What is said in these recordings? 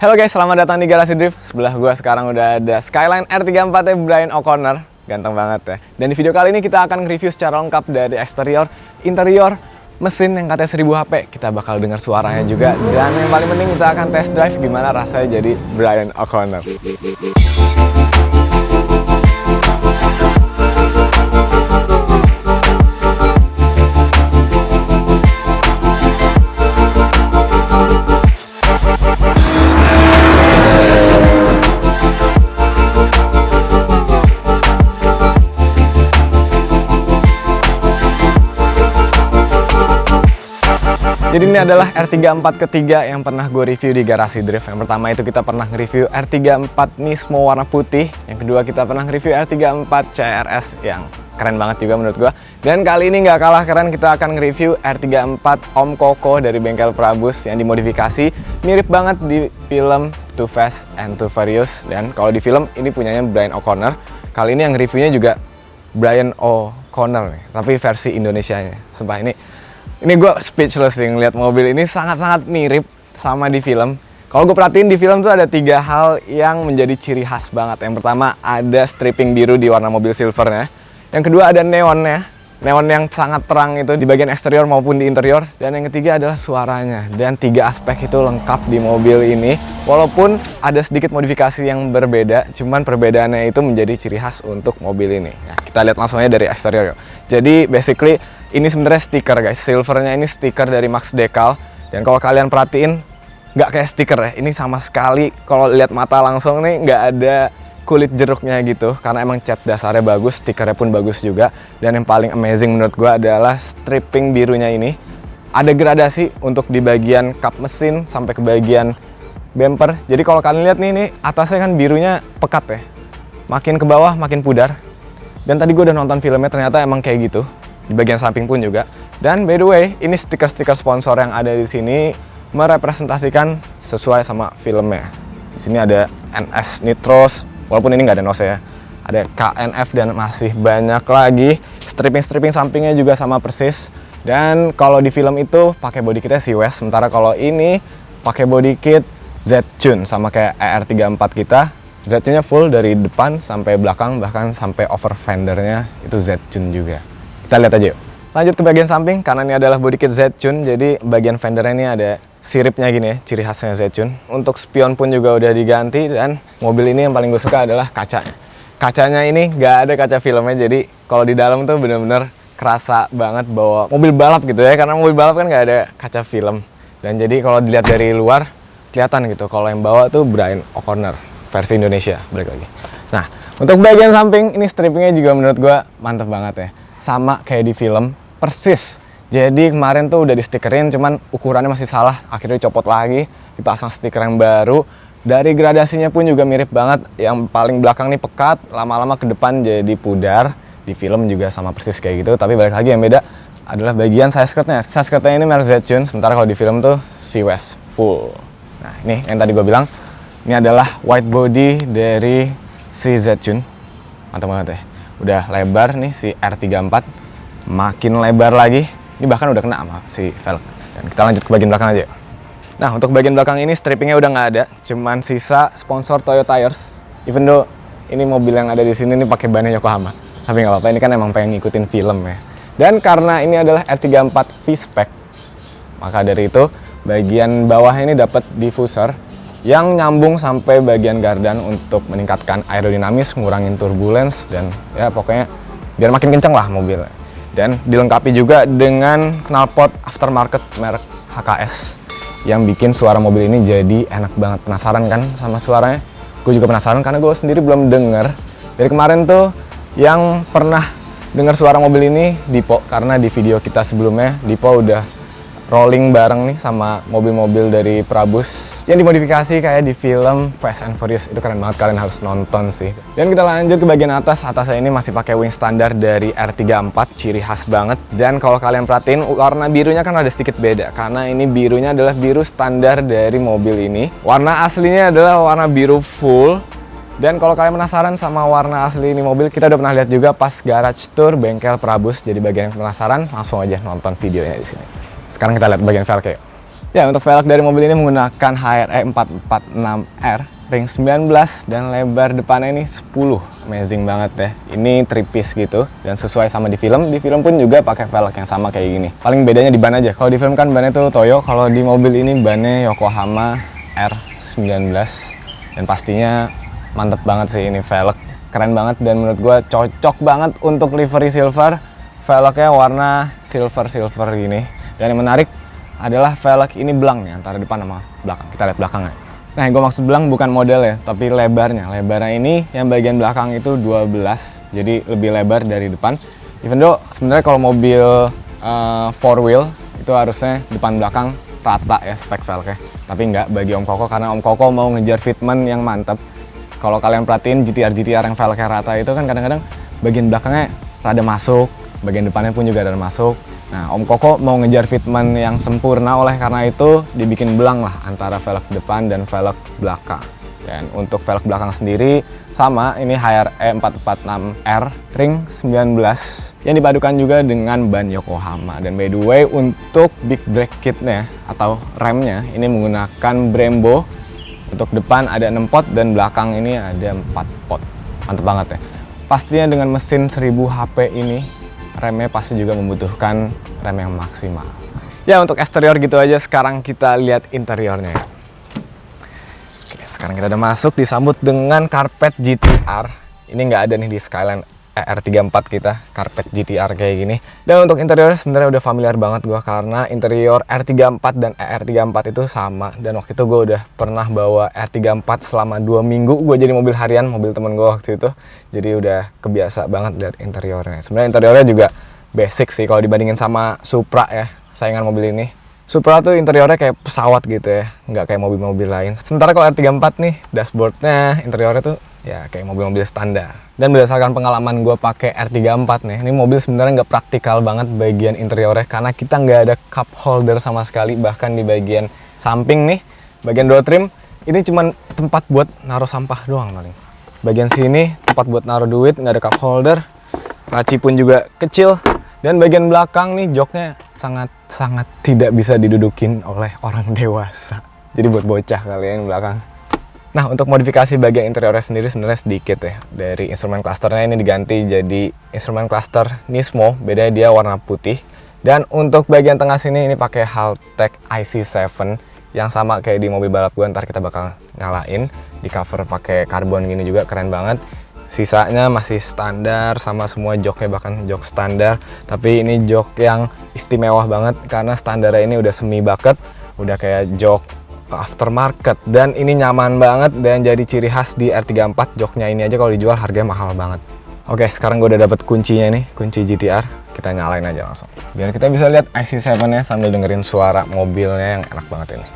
Halo guys, selamat datang di Garasi Drift. Sebelah gua sekarang udah ada Skyline R34 Brian O'Connor. Ganteng banget ya. Dan di video kali ini kita akan review secara lengkap dari eksterior, interior, mesin yang katanya 1000 HP. Kita bakal dengar suaranya juga. Dan yang paling penting kita akan test drive gimana rasanya jadi Brian O'Connor. Jadi ini adalah R34 ketiga yang pernah gue review di Garasi Drift. Yang pertama itu kita pernah nge-review R34 Nismo warna putih. Yang kedua kita pernah nge-review R34 CRS yang keren banget juga menurut gue. Dan kali ini nggak kalah keren, kita akan nge-review R34 Om Koko dari bengkel Prabus yang dimodifikasi. Mirip banget di film Too Fast and Too Furious. Dan kalau di film ini punyanya Brian O'Connor. Kali ini yang reviewnya juga Brian O'Connor nih, tapi versi Indonesianya. Sumpah ini gue speechless nih ngeliat mobil ini sangat-sangat mirip sama di film. Kalau gue perhatiin di film tuh ada 3 hal yang menjadi ciri khas banget. Yang pertama ada striping biru di warna mobil silvernya. Yang kedua ada neonnya, neon yang sangat terang itu di bagian eksterior maupun di interior. Dan yang ketiga adalah suaranya. Dan 3 aspek itu lengkap di mobil ini. Walaupun ada sedikit modifikasi yang berbeda, cuman perbedaannya itu menjadi ciri khas untuk mobil ini. Nah, kita lihat langsung aja dari eksterior yuk. Jadi basically ini sebenarnya stiker guys, silvernya ini stiker dari Max Decal. Dan kalau kalian perhatiin, nggak kayak stiker ya, ini sama sekali kalau lihat mata langsung nih nggak ada kulit jeruknya gitu. Karena emang cat dasarnya bagus, stikernya pun bagus juga. Dan yang paling amazing menurut gue adalah stripping birunya ini. Ada gradasi untuk di bagian kap mesin sampai ke bagian bumper. Jadi kalau kalian lihat nih, ini atasnya kan birunya pekat ya. Makin ke bawah makin pudar. Dan tadi gue udah nonton filmnya, ternyata emang kayak gitu. Di bagian samping pun juga. Dan by the way, ini stiker-stiker sponsor yang ada di sini merepresentasikan sesuai sama filmnya. Di sini ada NS Nitros, walaupun ini nggak ada NOS ya. Ada KNF dan masih banyak lagi. Stripping sampingnya juga sama persis. Dan kalau di film itu pakai body kitnya Seawest, sementara kalau ini pakai body kit Z-Tune sama kayak ER34 kita. Z-Tune-nya full dari depan sampai belakang, bahkan sampai over fendernya itu Z-Tune juga. Kita lihat aja yuk. Lanjut ke bagian samping, karena ini adalah body kit Z-Tune, jadi bagian fendernya ini ada siripnya gini ya, ciri khasnya Z-Tune. Untuk spion pun juga udah diganti, dan mobil ini yang paling gue suka adalah kacanya. Kacanya ini nggak ada kaca filmnya, jadi kalau di dalam tuh bener-bener kerasa banget bawa mobil balap gitu ya, karena mobil balap kan nggak ada kaca film. Dan jadi kalau dilihat dari luar, kelihatan gitu, kalau yang bawa tuh Brian O'Connor, versi Indonesia, balik lagi. Nah, untuk bagian samping, ini strippingnya juga menurut gue mantep banget ya. Sama kayak di film, persis. Jadi kemarin tuh udah di stikerin, cuman ukurannya masih salah, akhirnya dicopot lagi, dipasang stiker yang baru. Dari gradasinya pun juga mirip banget, yang paling belakang nih pekat, lama-lama ke depan jadi pudar. Di film juga sama persis kayak gitu, tapi balik lagi yang beda adalah bagian side skirtnya. Side skirtnya ini merek Z-Tune, sementara kalau di film tuh Seawest full. Nah ini yang tadi gue bilang, ini adalah white body dari si Z-Tune. Mantap banget ya. Udah lebar nih si R34, makin lebar lagi. Ini bahkan udah kena sama si velg. Dan kita lanjut ke bagian belakang aja. Nah untuk bagian belakang ini strippingnya udah nggak ada, cuman sisa sponsor Toyota Tires. Even though ini mobil yang ada di sini nih pakai bannya Yokohama, tapi nggak apa-apa, ini kan emang pengen ngikutin film ya. Dan karena ini adalah R34 V-Spec, maka dari itu bagian bawah ini dapat diffuser yang nyambung sampai bagian gardan untuk meningkatkan aerodinamis, ngurangin turbulence, dan ya pokoknya biar makin kenceng lah mobilnya. Dan dilengkapi juga dengan knalpot aftermarket merek HKS yang bikin suara mobil ini jadi enak banget. Penasaran kan sama suaranya? Gue juga penasaran karena gue sendiri belum denger. Dari kemarin tuh yang pernah dengar suara mobil ini Dipo, karena di video kita sebelumnya Dipo udah rolling bareng nih sama mobil-mobil dari Prabus yang dimodifikasi kayak di film Fast and Furious. Itu keren banget, kalian harus nonton sih. Dan kita lanjut ke bagian atas. Atasnya ini masih pakai wing standar dari R34, ciri khas banget. Dan kalau kalian perhatiin, warna birunya kan ada sedikit beda, karena ini birunya adalah biru standar dari mobil ini. Warna aslinya adalah warna biru full. Dan kalau kalian penasaran sama warna asli ini mobil, kita udah pernah lihat juga pas garage tour bengkel Prabus. Jadi bagian yang penasaran, langsung aja nonton videonya di sini. Sekarang kita lihat bagian velg. Ya, untuk velg dari mobil ini menggunakan HRE 446R ring 19 dan lebar depannya ini 10. Amazing banget ya. Ini 3-piece gitu dan sesuai sama di film. Di film pun juga pakai velg yang sama kayak gini. Paling bedanya di ban aja. Kalau di film kan bannya tuh Toyo, kalau di mobil ini bannya Yokohama R19 dan pastinya mantep banget sih ini velg. Keren banget dan menurut gue cocok banget untuk livery silver. Velgnya warna silver gini. Dan yang menarik adalah velg ini belang nih antara depan sama belakang. Kita lihat belakangnya. Nah, yang gue maksud belang bukan model ya, tapi lebarnya. Lebarnya ini yang bagian belakang itu 12, jadi lebih lebar dari depan. Even though sebenarnya kalau mobil 4-wheel itu harusnya depan belakang rata ya spek velgnya. Tapi nggak bagi Om Koko karena Om Koko mau ngejar fitment yang mantap. Kalau kalian perhatiin GTR yang velgnya rata itu kan kadang-kadang bagian belakangnya rada masuk, bagian depannya pun juga rada masuk. Nah, Om Koko mau ngejar fitment yang sempurna, oleh karena itu dibikin belang lah antara velg depan dan velg belakang. Dan untuk velg belakang sendiri sama, ini HRE 446R ring 19 yang dipadukan juga dengan ban Yokohama. Dan by the way, untuk big brake kitnya atau remnya ini menggunakan Brembo. Untuk depan ada 6 pot dan belakang ini ada 4 pot. Mantep banget ya. Pastinya dengan mesin 1000 HP ini remnya pasti juga membutuhkan rem yang maksimal. Ya, untuk eksterior gitu aja. Sekarang kita lihat interiornya. Oke, sekarang kita udah masuk, disambut dengan karpet GTR. Ini nggak ada nih di Skyline ER34 kita, karpet GTR kayak gini. Dan untuk interiornya sebenarnya udah familiar banget gue karena interior R34 dan ER34 itu sama. Dan waktu itu gue udah pernah bawa R34 selama 2 minggu. Gue jadi mobil harian, mobil temen gue waktu itu. Jadi udah kebiasa banget lihat interiornya. Sebenarnya interiornya juga basic sih kalau dibandingin sama Supra ya, saingan mobil ini. Supra tuh interiornya kayak pesawat gitu ya, nggak kayak mobil-mobil lain. Sementara kalau R34 nih, dashboardnya, interiornya tuh ya kayak mobil-mobil standar. Dan berdasarkan pengalaman gue pakai R34 nih, ini mobil sebenarnya nggak praktikal banget bagian interiornya karena kita nggak ada cup holder sama sekali. Bahkan di bagian samping nih, bagian door trim, ini cuma tempat buat naruh sampah doang paling. Bagian sini tempat buat naruh duit, nggak ada cup holder. Laci pun juga kecil. Dan bagian belakang nih joknya sangat tidak bisa didudukin oleh orang dewasa. Jadi buat bocah kalian belakang. Nah, untuk modifikasi bagian interiornya sendiri sebenarnya sedikit ya. Dari instrumen clusternya ini diganti jadi instrumen cluster Nismo, bedanya dia warna putih. Dan untuk bagian tengah sini ini pakai Haltech IC7 yang sama kayak di mobil balap gue, ntar kita bakal nyalain. Di cover pakai karbon gini juga keren banget. Sisanya masih standar sama semua joknya, bahkan jok standar. Tapi ini jok yang istimewa banget karena standarnya ini udah semi bucket, udah kayak jok aftermarket. Dan ini nyaman banget dan jadi ciri khas di R34. Joknya ini aja kalau dijual harganya mahal banget. Oke, sekarang gue udah dapet kuncinya nih, kunci GTR. Kita nyalain aja langsung. Biar kita bisa lihat IC7-nya sambil dengerin suara mobilnya yang enak banget ini.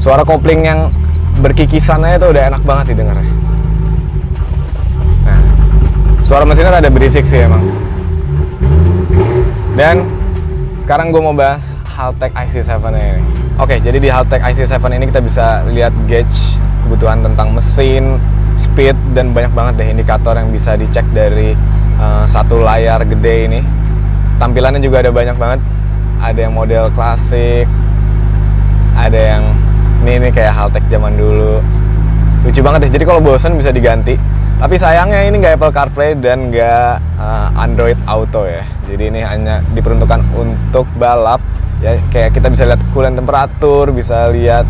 Suara kopling yang berkikisannya itu udah enak banget didengarnya. Nah, suara mesinnya rada berisik sih emang. Dan sekarang gue mau bahas Haltech IC7 ini. Oke, jadi di Haltech IC7 ini kita bisa lihat gauge kebutuhan tentang mesin, speed, dan banyak banget deh indikator yang bisa dicek dari satu layar gede ini. Tampilannya juga ada banyak banget. Ada yang model klasik, ada yang ini kayak Haltech zaman dulu. Lucu banget deh, jadi kalau bosen bisa diganti. Tapi sayangnya ini nggak Apple CarPlay dan nggak Android Auto ya. Jadi ini hanya diperuntukkan untuk balap. Ya, kayak kita bisa lihat coolant temperatur, bisa lihat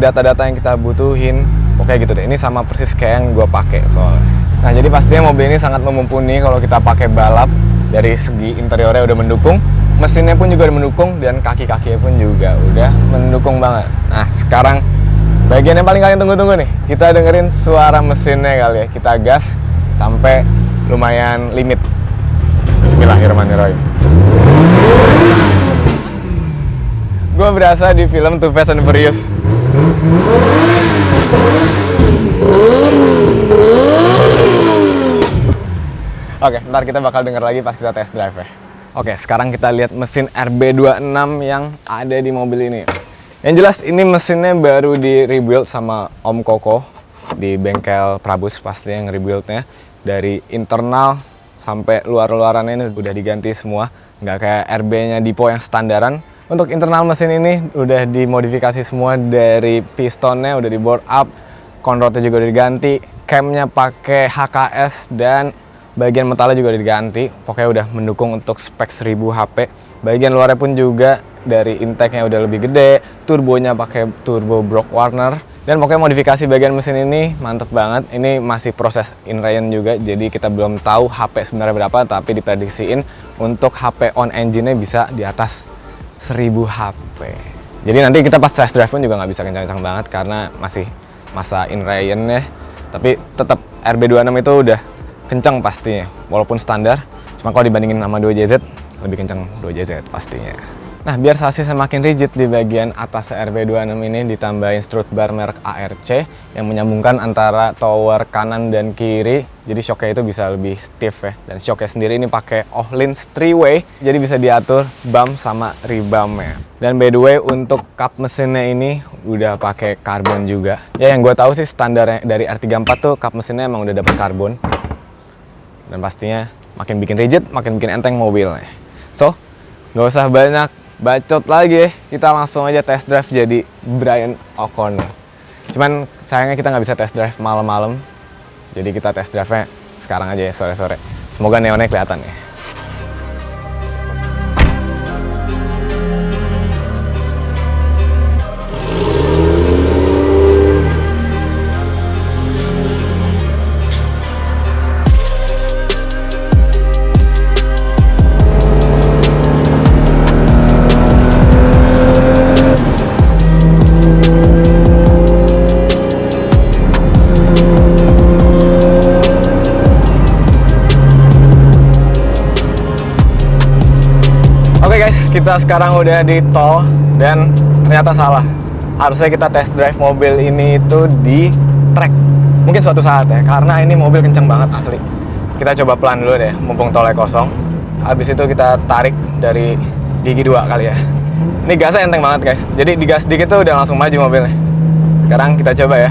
data-data yang kita butuhin. Oke gitu deh, ini sama persis kayak yang gue pakai soalnya. Nah, jadi pastinya mobil ini sangat memumpuni kalau kita pakai balap. Dari segi interiornya udah mendukung, mesinnya pun juga udah mendukung, dan kaki-kakinya pun juga udah mendukung banget. Nah, sekarang bagian yang paling kalian tunggu-tunggu nih, kita dengerin suara mesinnya kali ya. Kita gas sampai lumayan limit. Bismillahirrahmanirrahim. Gue berasa di film Too Fast and Furious. Oke, ntar kita bakal denger lagi pas kita test drive ya. Oke, sekarang kita lihat mesin RB26 yang ada di mobil ini. Yang jelas ini mesinnya baru di rebuild sama Om Koko di bengkel Prabus, pasti yang rebuildnya. Dari internal sampai luar-luarannya ini udah diganti semua. nggak kayak RB-nya Dipo yang standaran. Untuk internal mesin ini udah dimodifikasi semua, dari pistonnya udah di bore up, conrodnya juga udah diganti, camnya pakai HKS, dan bagian metalnya juga udah diganti. Pokoknya udah mendukung untuk spek 1000 HP. Bagian luarnya pun juga dari intake-nya udah lebih gede, turbonya pakai turbo Brock Warner. Dan pokoknya modifikasi bagian mesin ini mantep banget. Ini masih proses inline juga, jadi kita belum tahu HP sebenarnya berapa, tapi diprediksiin untuk HP on engine-nya bisa di atas 1000 HP. Jadi nanti kita pas test drive pun juga nggak bisa kencang-kencang banget karena masih masa inline ya. Tapi tetap RB26 itu udah kencang pastinya, walaupun standar. Cuma kalau dibandingin sama 2JZ, lebih kencang 2JZ pastinya. Nah, biar sasisnya makin rigid di bagian atas RB26 ini ditambahin strut bar merek ARC yang menyambungkan antara tower kanan dan kiri. Jadi shocknya itu bisa lebih stiff ya. Dan shocknya sendiri ini pakai Öhlins 3-way, jadi bisa diatur bump sama rebump-nya. Dan by the way, untuk kap mesinnya ini udah pakai karbon juga. Ya, yang gue tahu sih standarnya dari R34 tuh kap mesinnya emang udah dapet karbon. Dan pastinya makin bikin rigid, makin bikin enteng mobilnya. So, nggak usah banyak bacot lagi, kita langsung aja test drive jadi Brian O'Connor. Cuman sayangnya kita nggak bisa test drive malam-malam, jadi kita test drive-nya sekarang aja ya, sore-sore. Semoga neonnya kelihatan ya. Kita sekarang udah di tol dan ternyata salah. Harusnya kita test drive mobil ini itu di track. Mungkin suatu saat ya, karena ini mobil kenceng banget asli. Kita coba pelan dulu deh, mumpung tolnya kosong. Habis itu kita tarik dari gigi 2 kali ya. Ini gasnya enteng banget guys. Jadi digas dikit tuh udah langsung maju mobilnya. Sekarang kita coba ya.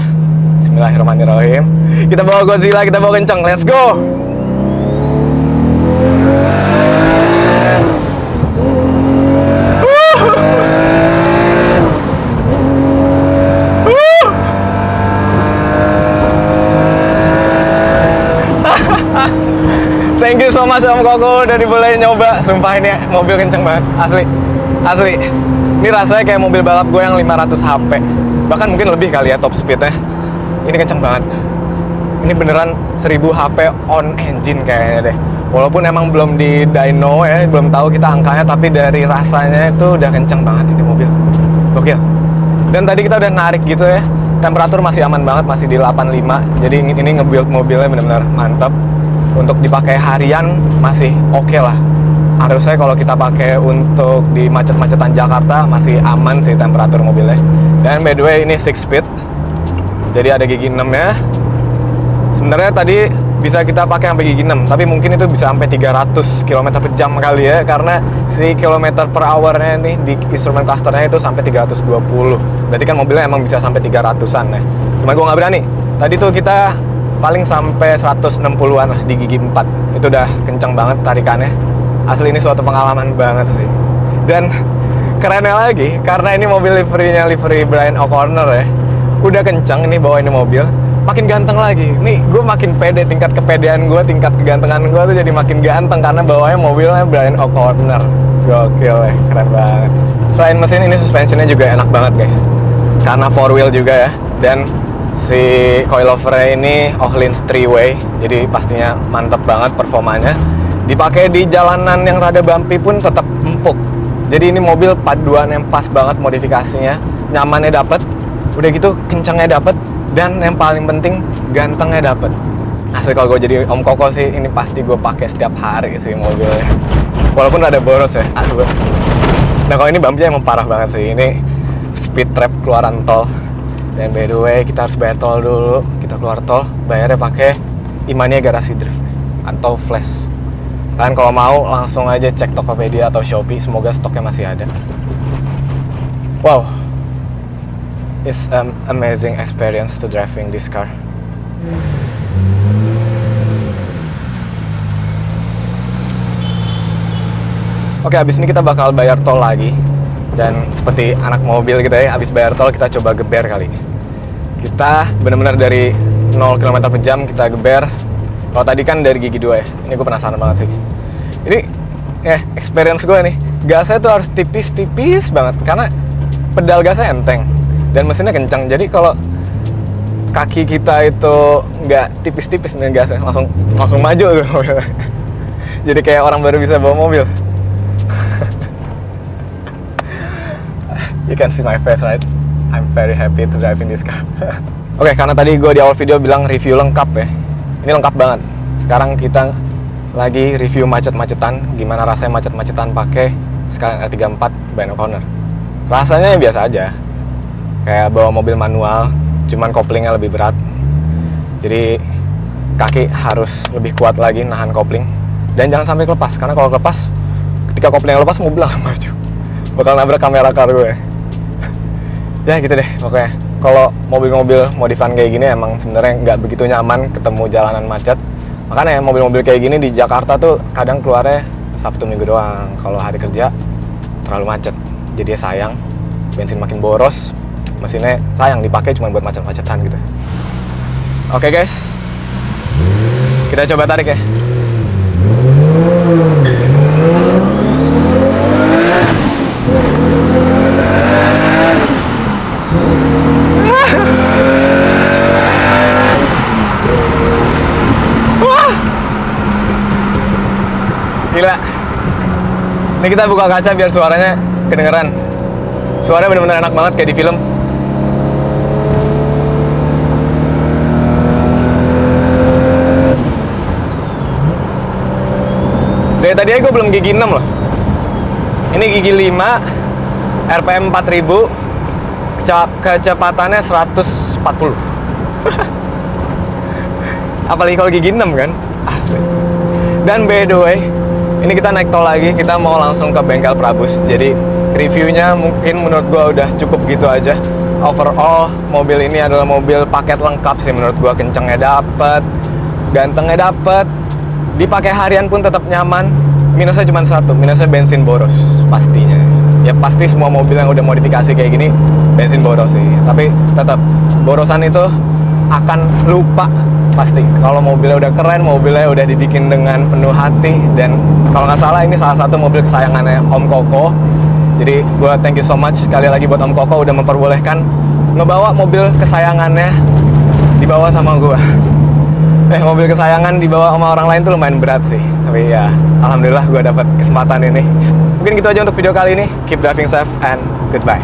Bismillahirrahmanirrahim. Kita bawa Godzilla, kita bawa kenceng. Let's go! Thank you so much Om Koko udah dibolehin nyoba. Sumpah ini mobil kenceng banget, asli. Ini rasanya kayak mobil balap gue yang 500 HP, bahkan mungkin lebih kali ya top speednya. Ini kenceng banget. Ini beneran 1000 HP on engine kayaknya deh. Walaupun emang belum di dyno ya, belum tahu kita angkanya, tapi dari rasanya itu udah kenceng banget ini mobil. Gokil. Dan tadi kita udah narik gitu ya, temperatur masih aman banget, masih di 85. Jadi ini nge-build mobilnya bener-bener mantap. Untuk dipakai harian masih oke lah. Harusnya kalau kita pakai untuk di macet-macetan Jakarta masih aman sih temperatur mobilnya. Dan by the way ini 6 speed, jadi ada gigi 6 ya. Sebenarnya tadi bisa kita pakai sampai gigi 6, tapi mungkin itu bisa sampai 300 km per jam kali ya, karena si kilometer per hour-nya nih di instrument clusternya itu sampai 320. Berarti kan mobilnya emang bisa sampai 300-an ya. Cuma gue nggak berani. Tadi tuh kita paling sampai 160-an lah di gigi 4. Itu udah kenceng banget tarikannya. Asli ini suatu pengalaman banget sih. Dan kerennya lagi, karena ini mobil livery Brian O'Connor ya, udah kenceng ini bawa ini mobil, makin ganteng lagi. Nih gue makin pede, tingkat kepedean gue, tingkat kegantengan gue tuh jadi makin ganteng karena bawanya mobilnya Brian O'Connor. Gokil ya, keren banget. Selain mesin, ini suspensionnya juga enak banget guys, karena 4-wheel juga ya. Dan si coilovernya ini Öhlins 3-way, jadi pastinya mantep banget performanya. Dipakai di jalanan yang rada bumpy pun tetap empuk. Jadi ini mobil paduan yang pas banget modifikasinya. Nyamannya dapet, udah gitu kencangnya dapet, dan yang paling penting gantengnya dapet. Asli kalau gue jadi Om Koko sih, ini pasti gue pakai setiap hari sih mobilnya. Walaupun rada boros ya, aduh. Nah kalau ini bumpy emang parah banget sih. Ini speed trap keluaran tol. Dan by the way, kita harus bayar tol dulu. Kita keluar tol, bayarnya pakai Imania Garasi Drift atau Flash. Kalian kalau mau langsung aja cek Tokopedia atau Shopee, semoga stoknya masih ada. Wow, it's an amazing experience to driving this car. Oke, abis ini kita bakal bayar tol lagi. Dan seperti anak mobil gitu ya, abis bayar tol kita coba geber kali. Kita benar-benar dari 0 km per jam kita geber. Kalau tadi kan dari gigi 2 ya. Ini gue penasaran banget sih. Ini experience gue nih. Gasnya tuh harus tipis-tipis banget karena pedal gasnya enteng dan mesinnya kencang. Jadi kalau kaki kita itu nggak tipis-tipis dengan gasnya, langsung maju tuh. Jadi kayak orang baru bisa bawa mobil. You can see my face, right? I'm very happy to drive in this car. Oke, karena tadi gue di awal video bilang review lengkap ya. Ini lengkap banget. Sekarang kita lagi review macet-macetan. Gimana rasanya macet-macetan pakai Scallion R34 Bino Corner. Rasanya biasa aja. Kayak bawa mobil manual, cuman koplingnya lebih berat. Jadi kaki harus lebih kuat lagi nahan kopling. Dan jangan sampai kelepas, karena kalau kelepas, ketika koplingnya lepas, mobil langsung maju. Bakal nabrak kamera car gue. Ya gitu deh pokoknya. Kalau mobil-mobil modifan kayak gini emang sebenarnya nggak begitu nyaman ketemu jalanan macet. Makanya mobil-mobil kayak gini di Jakarta tuh kadang keluarnya Sabtu Minggu doang. Kalau hari kerja terlalu macet. Jadi sayang, bensin makin boros, mesinnya sayang dipakai cuma buat macet-macetan gitu. Oke guys, kita coba tarik ya. Gila. Ini kita buka kaca biar suaranya kedengeran. Suaranya bener-bener enak banget kayak di film. Dari tadi aja gue belum gigi 6 loh. Ini gigi 5, RPM 4000, kecepatannya 140. Apalagi kalau gigi 6 kan. Asli. Dan by the way, ini kita naik tol lagi, kita mau langsung ke bengkel Prabus. Jadi reviewnya mungkin menurut gua udah cukup gitu aja. Overall, mobil ini adalah mobil paket lengkap sih menurut gua. Kencengnya dapet, gantengnya dapet, dipakai harian pun tetap nyaman. Minusnya cuma satu, minusnya bensin boros pastinya. Ya pasti semua mobil yang udah modifikasi kayak gini bensin boros sih. Tapi tetap borosan itu akan lupa pasti. Kalau mobilnya udah keren, mobilnya udah dibikin dengan penuh hati. Dan kalau nggak salah ini salah satu mobil kesayangannya Om Koko. Jadi gue thank you so much sekali lagi buat Om Koko udah memperbolehkan ngebawa mobil kesayangannya dibawa sama gue. Mobil kesayangan dibawa sama orang lain tuh lumayan berat sih. Tapi ya alhamdulillah gue dapat kesempatan ini. Mungkin gitu aja untuk video kali ini. Keep driving safe and goodbye.